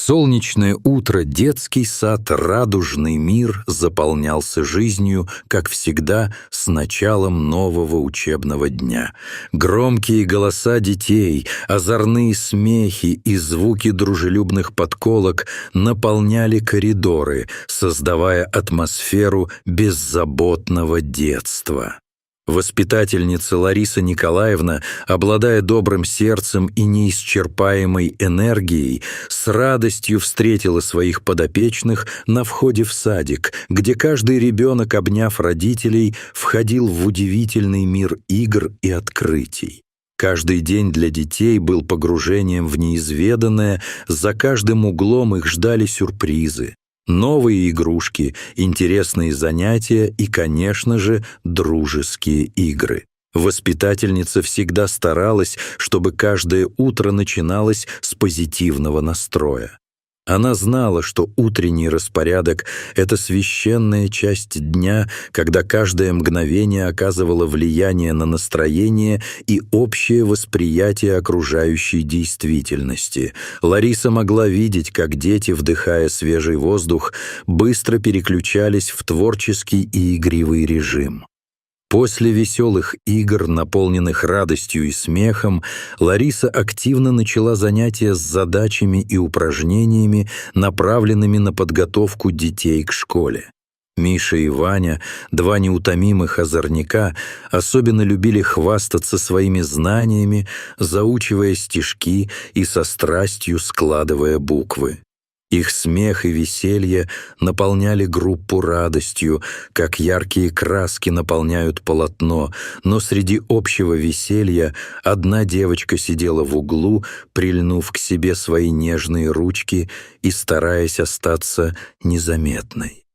солнечное утро детский сад «Радужный мир» заполнялся жизнью, как всегда, с началом нового учебного дня. Громкие голоса детей, озорные смехи и звуки дружелюбных подколок наполняли коридоры, создавая атмосферу беззаботного детства. Воспитательница Лариса Николаевна, обладая добрым сердцем и неисчерпаемой энергией, с радостью встретила своих подопечных на входе в садик, где каждый ребенок, обняв родителей, входил в удивительный мир игр и открытий. Каждый день для детей был погружением в неизведанное, за каждым углом их ждали сюрпризы. Новые игрушки, интересные занятия и, конечно же, дружеские игры. Воспитательница всегда старалась, чтобы каждое утро начиналось с позитивного настроя. Она знала, что утренний распорядок — это священная часть дня, когда каждое мгновение оказывало влияние на настроение и общее восприятие окружающей действительности. Лариса могла видеть, как дети, вдыхая свежий воздух, быстро переключались в творческий и игривый режим. После веселых игр, наполненных радостью и смехом, Лариса активно начала занятия с задачами и упражнениями, направленными на подготовку детей к школе. Миша и Ваня, два неутомимых озорника, особенно любили хвастаться своими знаниями, заучивая стишки и со страстью складывая буквы. Их смех и веселье наполняли группу радостью, как яркие краски наполняют полотно, но среди общего веселья одна девочка сидела в углу, прильнув к себе свои нежные ручки и стараясь остаться незаметной.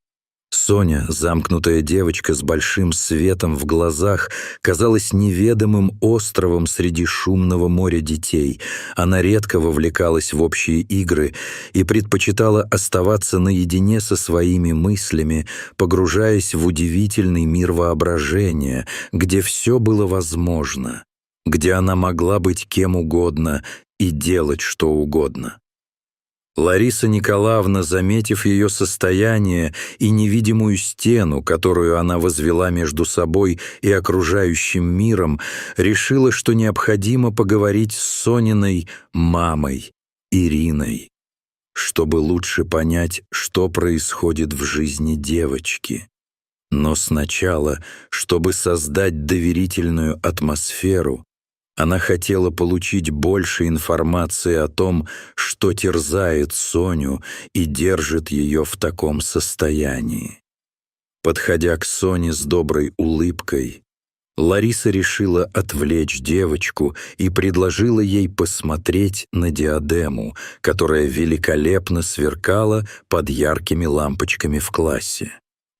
Соня, замкнутая девочка с большим светом в глазах, казалась неведомым островом среди шумного моря детей. Она редко вовлекалась в общие игры и предпочитала оставаться наедине со своими мыслями, погружаясь в удивительный мир воображения, где все было возможно, где она могла быть кем угодно и делать что угодно. Лариса Николаевна, заметив ее состояние и невидимую стену, которую она возвела между собой и окружающим миром, решила, что необходимо поговорить с Сониной мамой, Ириной, чтобы лучше понять, что происходит в жизни девочки. Но сначала, чтобы создать доверительную атмосферу, она хотела получить больше информации о том, что терзает Соню и держит ее в таком состоянии. Подходя к Соне с доброй улыбкой, Лариса решила отвлечь девочку и предложила ей посмотреть на диадему, которая великолепно сверкала под яркими лампочками в классе.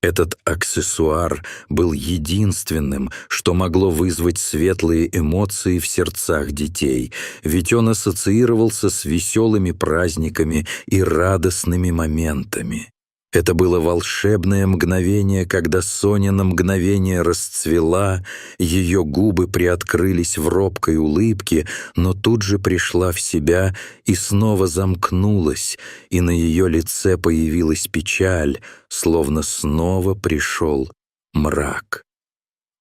Этот аксессуар был единственным, что могло вызвать светлые эмоции в сердцах детей, ведь он ассоциировался с веселыми праздниками и радостными моментами. Это было волшебное мгновение, когда Соня на мгновение расцвела, ее губы приоткрылись в робкой улыбке, но тут же пришла в себя и снова замкнулась, и на ее лице появилась печаль, словно снова пришел мрак.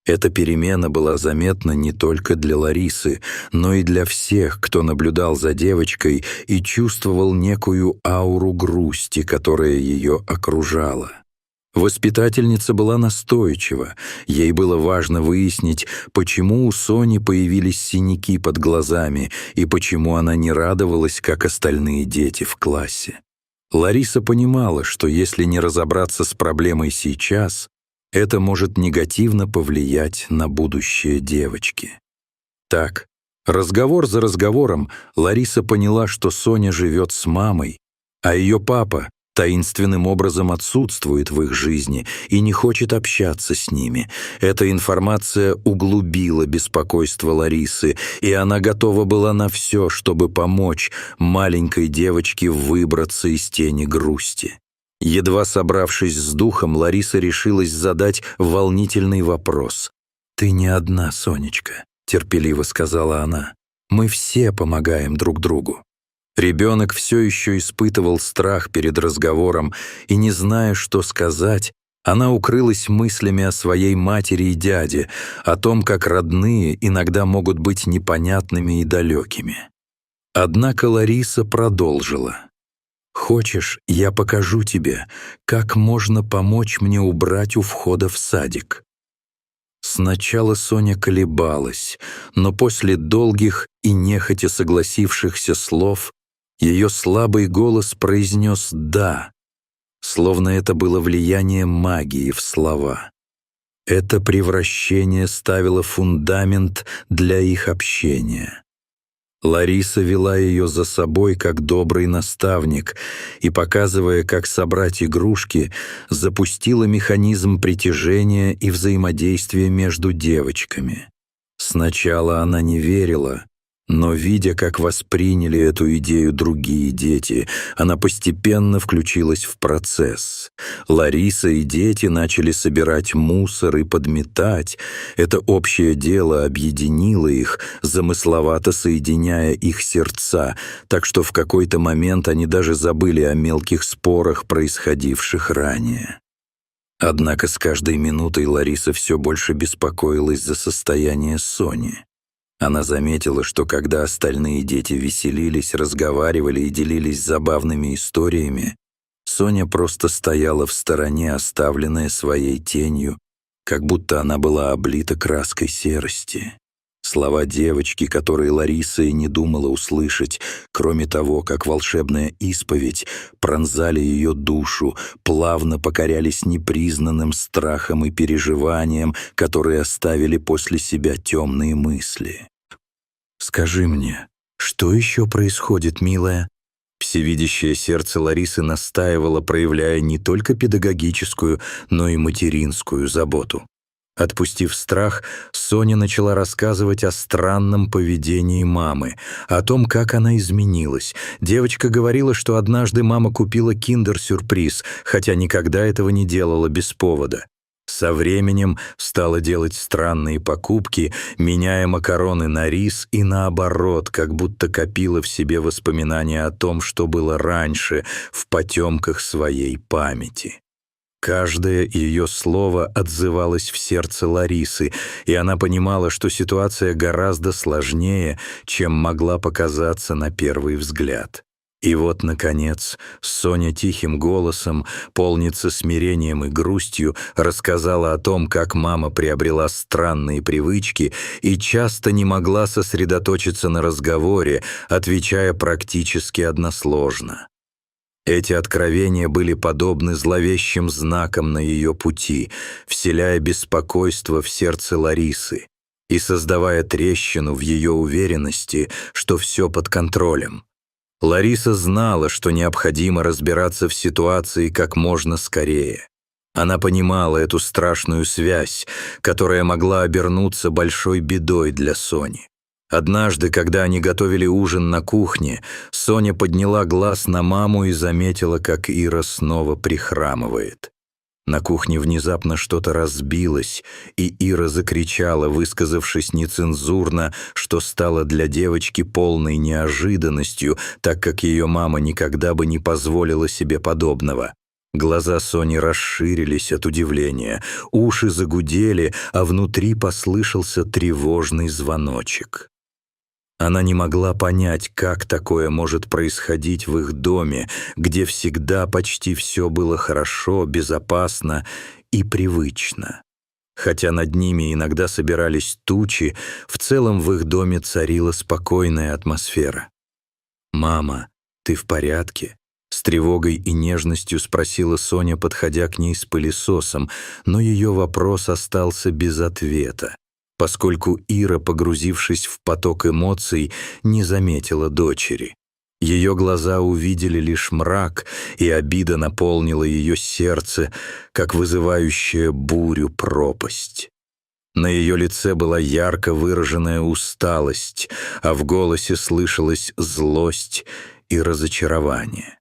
Эта перемена была заметна не только для Ларисы, но и для всех, кто наблюдал за девочкой и чувствовал некую ауру грусти, которая ее окружала. Воспитательница была настойчива. Ей было важно выяснить, почему у Сони появились синяки под глазами и почему она не радовалась, как остальные дети в классе. Лариса понимала, что если не разобраться с проблемой сейчас, это может негативно повлиять на будущее девочки. Так, разговор за разговором, Лариса поняла, что Соня живет с мамой, а ее папа таинственным образом отсутствует в их жизни и не хочет общаться с ними. Эта информация углубила беспокойство Ларисы, и она готова была на все, чтобы помочь маленькой девочке выбраться из тени грусти. Едва собравшись с духом, Лариса решилась задать волнительный вопрос. «Ты не одна, Сонечка», — терпеливо сказала она. «Мы все помогаем друг другу». Ребенок все еще испытывал страх перед разговором, и, не зная, что сказать, она укрылась мыслями о своей матери и дяде, о том, как родные иногда могут быть непонятными и далекими. Однако Лариса продолжила. «Хочешь, я покажу тебе, как можно помочь мне убрать у входа в садик?» Сначала Соня колебалась, но после долгих и нехотя согласившихся слов ее слабый голос произнес «да», словно это было влияние магии в слова. Это превращение ставило фундамент для их общения. Лариса вела ее за собой как добрый наставник и, показывая, как собрать игрушки, запустила механизм притяжения и взаимодействия между девочками. Сначала она не верила, но, видя, как восприняли эту идею другие дети, она постепенно включилась в процесс. Лариса и дети начали собирать мусор и подметать. Это общее дело объединило их, замысловато соединяя их сердца, так что в какой-то момент они даже забыли о мелких спорах, происходивших ранее. Однако с каждой минутой Лариса все больше беспокоилась за состояние Сони. Она заметила, что когда остальные дети веселились, разговаривали и делились забавными историями, Соня просто стояла в стороне, оставленная своей тенью, как будто она была облита краской серости. Слова девочки, которые Лариса и не думала услышать, кроме того, как волшебная исповедь, пронзали ее душу, плавно покорялись непризнанным страхам и переживаниям, которые оставили после себя темные мысли. «Скажи мне, что еще происходит, милая?» Всевидящее сердце Ларисы настаивало, проявляя не только педагогическую, но и материнскую заботу. Отпустив страх, Соня начала рассказывать о странном поведении мамы, о том, как она изменилась. Девочка говорила, что однажды мама купила киндер-сюрприз, хотя никогда этого не делала без повода. Со временем стала делать странные покупки, меняя макароны на рис и наоборот, как будто копила в себе воспоминания о том, что было раньше, в потемках своей памяти. Каждое ее слово отзывалось в сердце Ларисы, и она понимала, что ситуация гораздо сложнее, чем могла показаться на первый взгляд. И вот, наконец, Соня тихим голосом, полница смирением и грустью, рассказала о том, как мама приобрела странные привычки и часто не могла сосредоточиться на разговоре, отвечая практически односложно. Эти откровения были подобны зловещим знакам на ее пути, вселяя беспокойство в сердце Ларисы и создавая трещину в ее уверенности, что все под контролем. Лариса знала, что необходимо разбираться в ситуации как можно скорее. Она понимала эту страшную связь, которая могла обернуться большой бедой для Сони. Однажды, когда они готовили ужин на кухне, Соня подняла глаз на маму и заметила, как Ира снова прихрамывает. На кухне внезапно что-то разбилось, и Ира закричала, высказавшись нецензурно, что стало для девочки полной неожиданностью, так как ее мама никогда бы не позволила себе подобного. Глаза Сони расширились от удивления, уши загудели, а внутри послышался тревожный звоночек. Она не могла понять, как такое может происходить в их доме, где всегда почти все было хорошо, безопасно и привычно. Хотя над ними иногда собирались тучи, в целом в их доме царила спокойная атмосфера. «Мама, ты в порядке?» — с тревогой и нежностью спросила Соня, подходя к ней с пылесосом, но ее вопрос остался без ответа, поскольку Ира, погрузившись в поток эмоций, не заметила дочери. Ее глаза увидели лишь мрак, и обида наполнила ее сердце, как вызывающая бурю пропасть. На ее лице была ярко выраженная усталость, а в голосе слышалась злость и разочарование.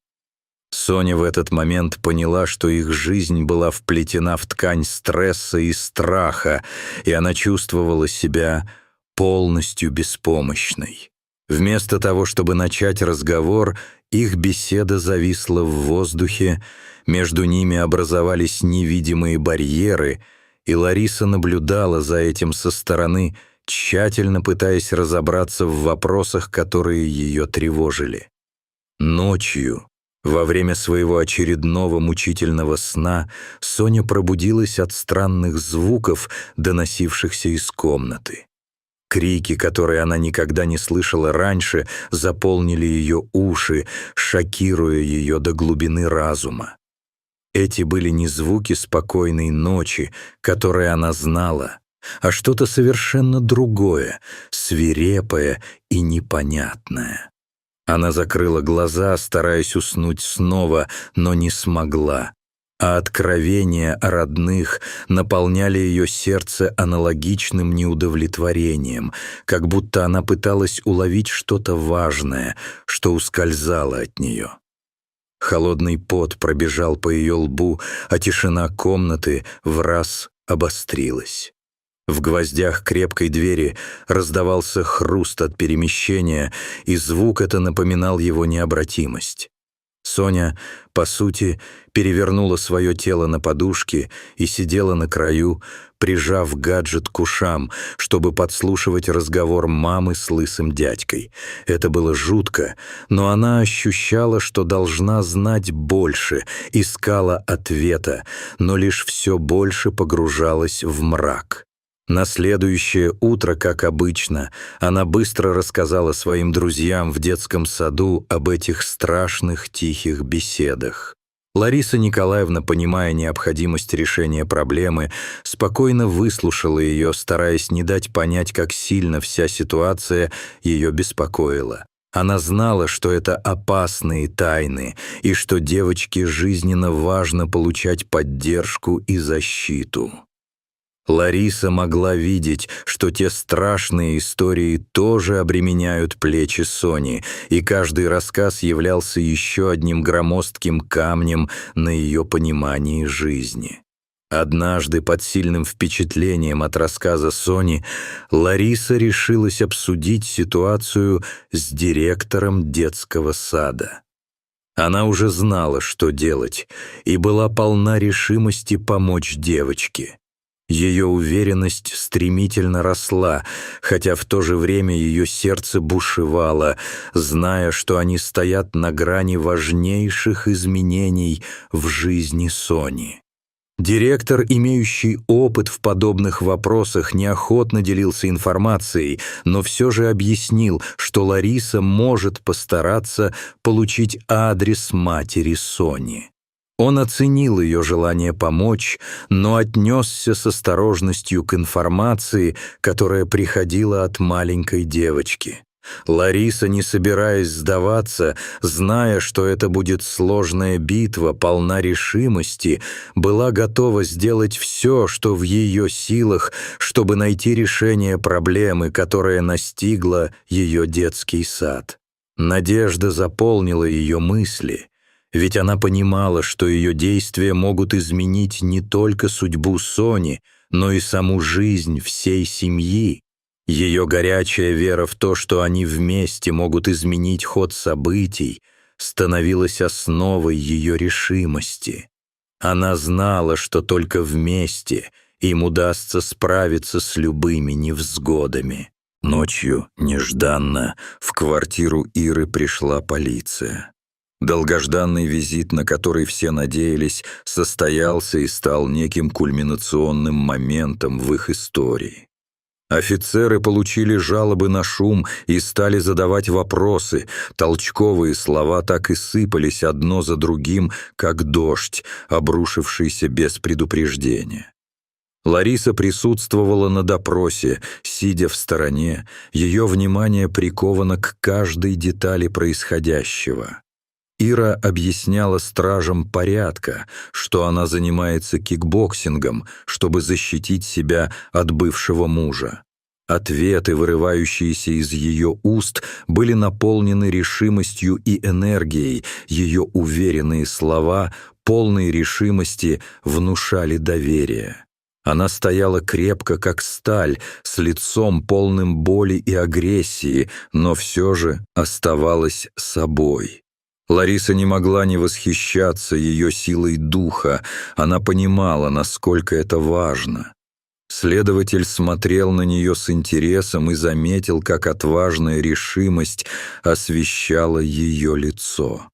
Соня в этот момент поняла, что их жизнь была вплетена в ткань стресса и страха, и она чувствовала себя полностью беспомощной. Вместо того, чтобы начать разговор, их беседа зависла в воздухе, между ними образовались невидимые барьеры, и Лариса наблюдала за этим со стороны, тщательно пытаясь разобраться в вопросах, которые ее тревожили. Ночью, во время своего очередного мучительного сна, Соня пробудилась от странных звуков, доносившихся из комнаты. Крики, которые она никогда не слышала раньше, заполнили ее уши, шокируя ее до глубины разума. Эти были не звуки спокойной ночи, которые она знала, а что-то совершенно другое, свирепое и непонятное. Она закрыла глаза, стараясь уснуть снова, но не смогла. А откровения о родных наполняли ее сердце аналогичным неудовлетворением, как будто она пыталась уловить что-то важное, что ускользало от нее. Холодный пот пробежал по ее лбу, а тишина комнаты враз обострилась. В гвоздях крепкой двери раздавался хруст от перемещения, и звук это напоминал его необратимость. Соня, по сути, перевернула свое тело на подушке и сидела на краю, прижав гаджет к ушам, чтобы подслушивать разговор мамы с лысым дядькой. Это было жутко, но она ощущала, что должна знать больше, искала ответа, но лишь все больше погружалась в мрак. На следующее утро, как обычно, она быстро рассказала своим друзьям в детском саду об этих страшных тихих беседах. Лариса Николаевна, понимая необходимость решения проблемы, спокойно выслушала ее, стараясь не дать понять, как сильно вся ситуация ее беспокоила. Она знала, что это опасные тайны, и что девочке жизненно важно получать поддержку и защиту. Лариса могла видеть, что те страшные истории тоже обременяют плечи Сони, и каждый рассказ являлся еще одним громоздким камнем на ее понимании жизни. Однажды, под сильным впечатлением от рассказа Сони, Лариса решилась обсудить ситуацию с директором детского сада. Она уже знала, что делать, и была полна решимости помочь девочке. Ее уверенность стремительно росла, хотя в то же время ее сердце бушевало, зная, что они стоят на грани важнейших изменений в жизни Сони. Директор, имеющий опыт в подобных вопросах, неохотно делился информацией, но все же объяснил, что Лариса может постараться получить адрес матери Сони. Он оценил ее желание помочь, но отнесся с осторожностью к информации, которая приходила от маленькой девочки. Лариса, не собираясь сдаваться, зная, что это будет сложная битва, полна решимости, была готова сделать все, что в ее силах, чтобы найти решение проблемы, которая настигла ее детский сад. Надежда заполнила ее мысли. Ведь она понимала, что ее действия могут изменить не только судьбу Сони, но и саму жизнь всей семьи. Ее горячая вера в то, что они вместе могут изменить ход событий, становилась основой ее решимости. Она знала, что только вместе им удастся справиться с любыми невзгодами. Ночью, нежданно, в квартиру Иры пришла полиция. Долгожданный визит, на который все надеялись, состоялся и стал неким кульминационным моментом в их истории. Офицеры получили жалобы на шум и стали задавать вопросы. Толчковые слова так и сыпались одно за другим, как дождь, обрушившийся без предупреждения. Лариса присутствовала на допросе, сидя в стороне, ее внимание приковано к каждой детали происходящего. Ира объясняла стражам порядка, что она занимается кикбоксингом, чтобы защитить себя от бывшего мужа. Ответы, вырывающиеся из ее уст, были наполнены решимостью и энергией, ее уверенные слова, полные решимости, внушали доверие. Она стояла крепко, как сталь, с лицом полным боли и агрессии, но все же оставалась собой. Лариса не могла не восхищаться ее силой духа, она понимала, насколько это важно. Следователь смотрел на нее с интересом и заметил, как отважная решимость освещала ее лицо.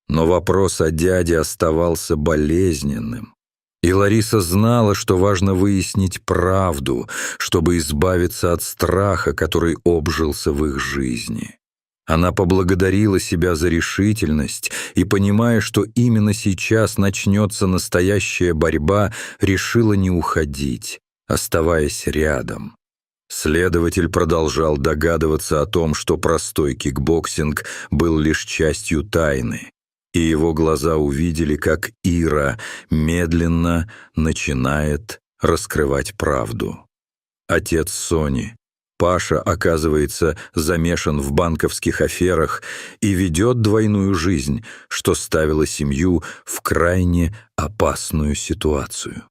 Но вопрос о дяде оставался болезненным. И Лариса знала, что важно выяснить правду, чтобы избавиться от страха, который обжился в их жизни. Она поблагодарила себя за решительность и, понимая, что именно сейчас начнется настоящая борьба, решила не уходить, оставаясь рядом. Следователь продолжал догадываться о том, что простой кикбоксинг был лишь частью тайны, и его глаза увидели, как Ира медленно начинает раскрывать правду. Отец Сони, Паша, оказывается, замешан в банковских аферах и ведет двойную жизнь, что ставило семью в крайне опасную ситуацию.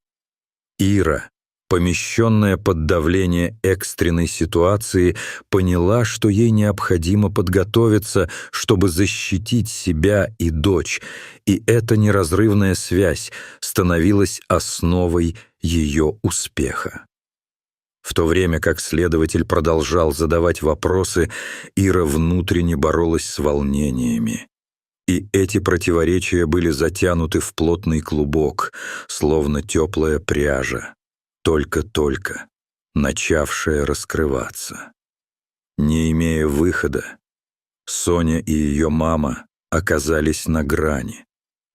Ира, помещенная под давление экстренной ситуации, поняла, что ей необходимо подготовиться, чтобы защитить себя и дочь, и эта неразрывная связь становилась основой ее успеха. В то время как следователь продолжал задавать вопросы, Ира внутренне боролась с волнениями. И эти противоречия были затянуты в плотный клубок, словно теплая пряжа, только-только начавшая раскрываться. Не имея выхода, Соня и ее мама оказались на грани.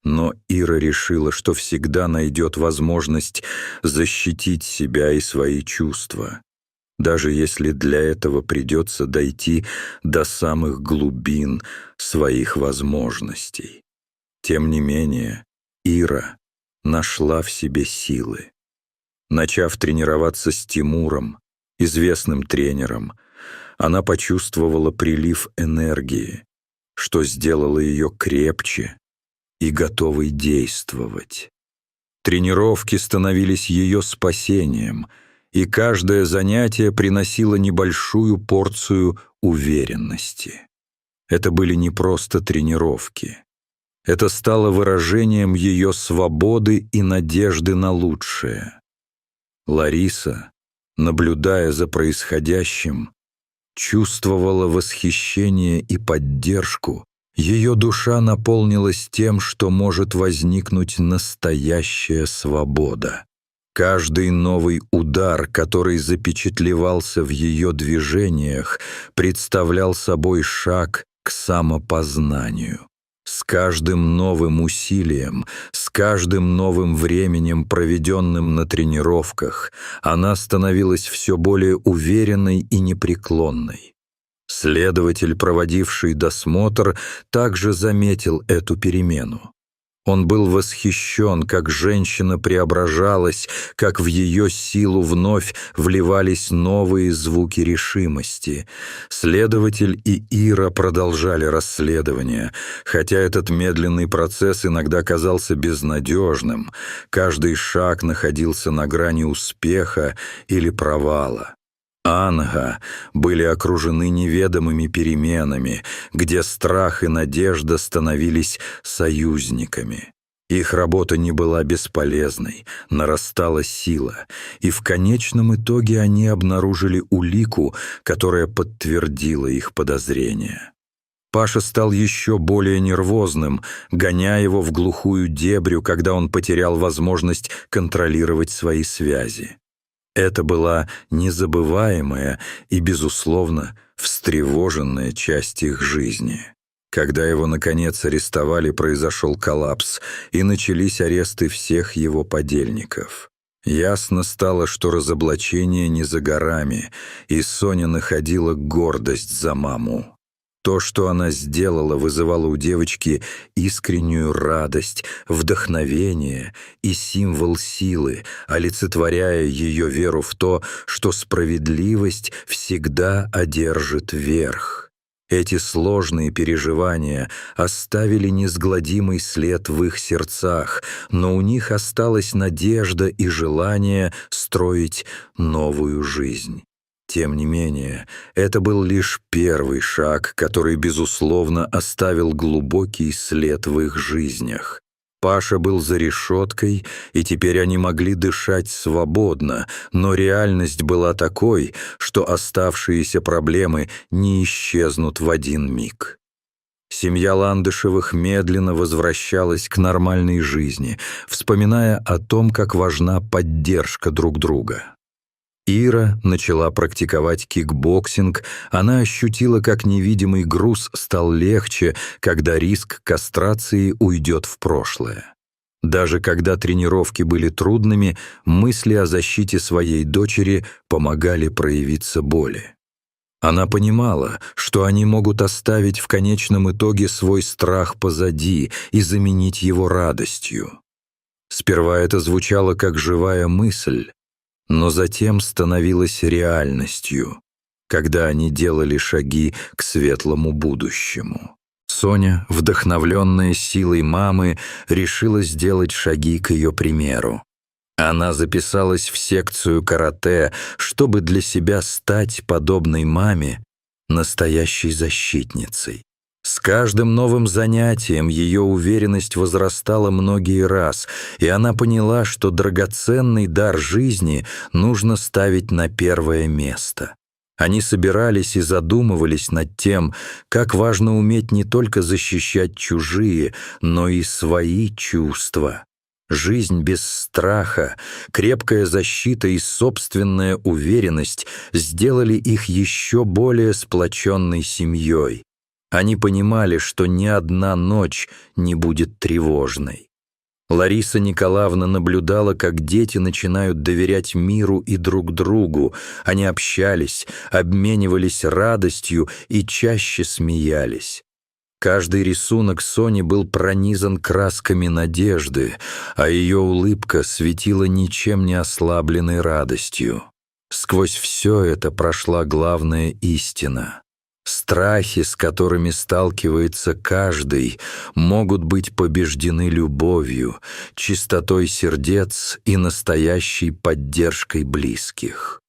Но Ира решила, что всегда найдет возможность защитить себя и свои чувства, даже если для этого придется дойти до самых глубин своих возможностей. Тем не менее, Ира нашла в себе силы. Начав тренироваться с Тимуром, известным тренером, она почувствовала прилив энергии, что сделало ее крепче и готовой действовать. Тренировки становились ее спасением, и каждое занятие приносило небольшую порцию уверенности. Это были не просто тренировки. Это стало выражением ее свободы и надежды на лучшее. Лариса, наблюдая за происходящим, чувствовала восхищение и поддержку. Ее душа наполнилась тем, что может возникнуть настоящая свобода. Каждый новый удар, который запечатлевался в ее движениях, представлял собой шаг к самопознанию. С каждым новым усилием, с каждым новым временем, проведенным на тренировках, она становилась все более уверенной и непреклонной. Следователь, проводивший досмотр, также заметил эту перемену. Он был восхищен, как женщина преображалась, как в ее силу вновь вливались новые звуки решимости. Следователь и Ира продолжали расследование, хотя этот медленный процесс иногда казался безнадежным. Каждый шаг находился на грани успеха или провала. Анга были окружены неведомыми переменами, где страх и надежда становились союзниками. Их работа не была бесполезной, нарастала сила, и в конечном итоге они обнаружили улику, которая подтвердила их подозрения. Паша стал еще более нервозным, гоняя его в глухую дебрю, когда он потерял возможность контролировать свои связи. Это была незабываемая и, безусловно, встревоженная часть их жизни. Когда его, наконец, арестовали, произошел коллапс, и начались аресты всех его подельников. Ясно стало, что разоблачение не за горами, и Соня находила гордость за маму. То, что она сделала, вызывало у девочки искреннюю радость, вдохновение и символ силы, олицетворяя ее веру в то, что справедливость всегда одержит верх. Эти сложные переживания оставили неизгладимый след в их сердцах, но у них осталась надежда и желание строить новую жизнь. Тем не менее, это был лишь первый шаг, который, безусловно, оставил глубокий след в их жизнях. Паша был за решеткой, и теперь они могли дышать свободно, но реальность была такой, что оставшиеся проблемы не исчезнут в один миг. Семья Ландышевых медленно возвращалась к нормальной жизни, вспоминая о том, как важна поддержка друг друга. Ира начала практиковать кикбоксинг, она ощутила, как невидимый груз стал легче, когда риск кастрации уйдет в прошлое. Даже когда тренировки были трудными, мысли о защите своей дочери помогали проявиться боли. Она понимала, что они могут оставить в конечном итоге свой страх позади и заменить его радостью. Сперва это звучало как живая мысль, но затем становилось реальностью, когда они делали шаги к светлому будущему. Соня, вдохновленная силой мамы, решила сделать шаги к ее примеру. Она записалась в секцию карате, чтобы для себя стать, подобной маме, настоящей защитницей. С каждым новым занятием ее уверенность возрастала многие раз, и она поняла, что драгоценный дар жизни нужно ставить на первое место. Они собирались и задумывались над тем, как важно уметь не только защищать чужие, но и свои чувства. Жизнь без страха, крепкая защита и собственная уверенность сделали их еще более сплоченной семьей. Они понимали, что ни одна ночь не будет тревожной. Лариса Николаевна наблюдала, как дети начинают доверять миру и друг другу. Они общались, обменивались радостью и чаще смеялись. Каждый рисунок Сони был пронизан красками надежды, а ее улыбка светила ничем не ослабленной радостью. Сквозь все это прошла главная истина. Страхи, с которыми сталкивается каждый, могут быть побеждены любовью, чистотой сердец и настоящей поддержкой близких.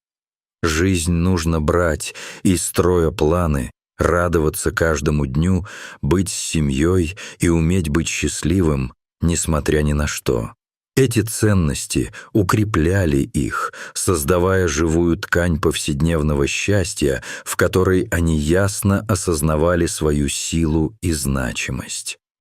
Жизнь нужно брать и, строя планы, радоваться каждому дню, быть с семьей и уметь быть счастливым, несмотря ни на что. Эти ценности укрепляли их, создавая живую ткань повседневного счастья, в которой они ясно осознавали свою силу и значимость.